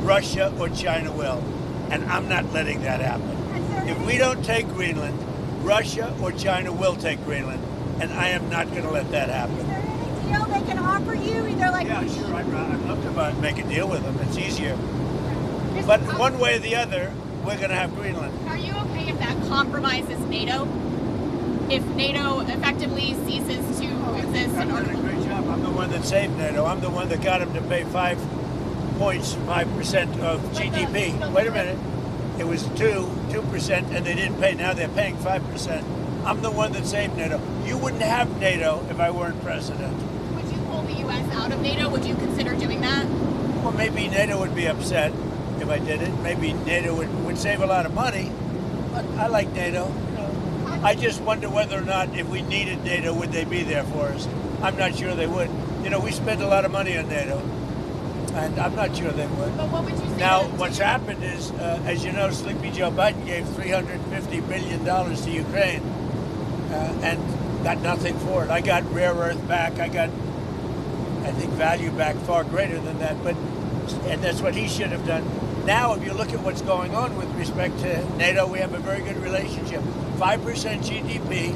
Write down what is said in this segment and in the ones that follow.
Russia or China will. And I'm not letting that happen. If we don't take Greenland, Russia or China will take Greenland. And I am not going to let that happen. Is there any deal they can offer you? Either like yeah, sure. I'd love to make a deal with them. It's easier. But one way or the other, we're going to have Greenland. Are you okay if that compromises NATO? If NATO effectively ceases to exist? I've done a great job. I'm the one that saved NATO. I'm the one that got them to pay 5% of GDP. Wait a minute. It was 2%, and they didn't pay. Now they're paying 5%. I'm the one that saved NATO. You wouldn't have NATO if I weren't president. Would you pull the U.S. out of NATO? Would you consider doing that? Well, maybe NATO would be upset if I did it. Maybe NATO would save a lot of money. But I like NATO. I just wonder whether or not if we needed NATO, would they be there for us? I'm not sure they would. We spend a lot of money on NATO, and I'm not sure they would. But what would you say? Now, what's happened is, as you know, Sleepy Joe Biden gave $350 billion to Ukraine and got nothing for it. I got rare earth back. I got, I think, value back far greater than that. And that's what he should have done. Now, if you look at what's going on with respect to NATO, we have a very good relationship. 5% GDP,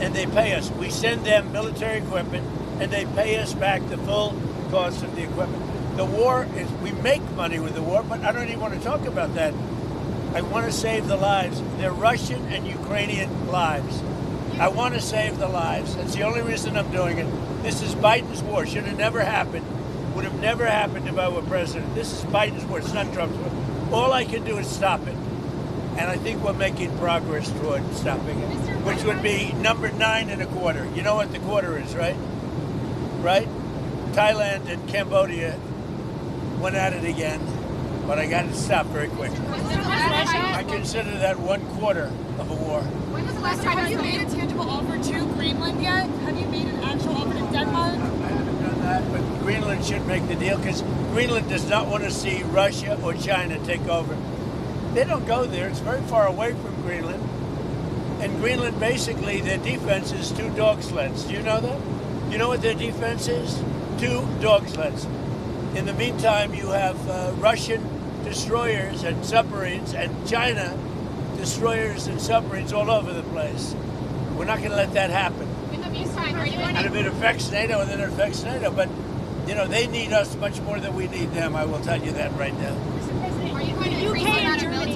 and they pay us. We send them military equipment, and they pay us back the full cost of the equipment. The war is, we make money with the war, but I don't even want to talk about that. I want to save the lives. They're Russian and Ukrainian lives. I want to save the lives. That's the only reason I'm doing it. This is Biden's war. Should have never happened. Would have never happened if I were president. This is Biden's war. It's not Trump's war. All I can do is stop it. And I think we're making progress toward stopping it, which would be number 9 1/4. You know what the quarter is, right? Right? Thailand and Cambodia went at it again, but I got it stopped very quickly. I consider that 1/4 of a war. When was the last time Have you made a tangible offer to Greenland yet? Have you made an actual offer to Denmark? I haven't done that, but Greenland should make the deal because Greenland does not want to see Russia or China take over. They don't go there. It's very far away from Greenland. And Greenland, basically, their defense is 2 dog sleds. Do you know that? You know what their defense is? 2 dog sleds. In the meantime, you have Russian destroyers and submarines and China destroyers and submarines all over the place. We're not going to let that happen. In the meantime, are you going And if it affects NATO, then it affects NATO. But, they need us much more than we need them. I will tell you that right now. Are you going to increase the amount of military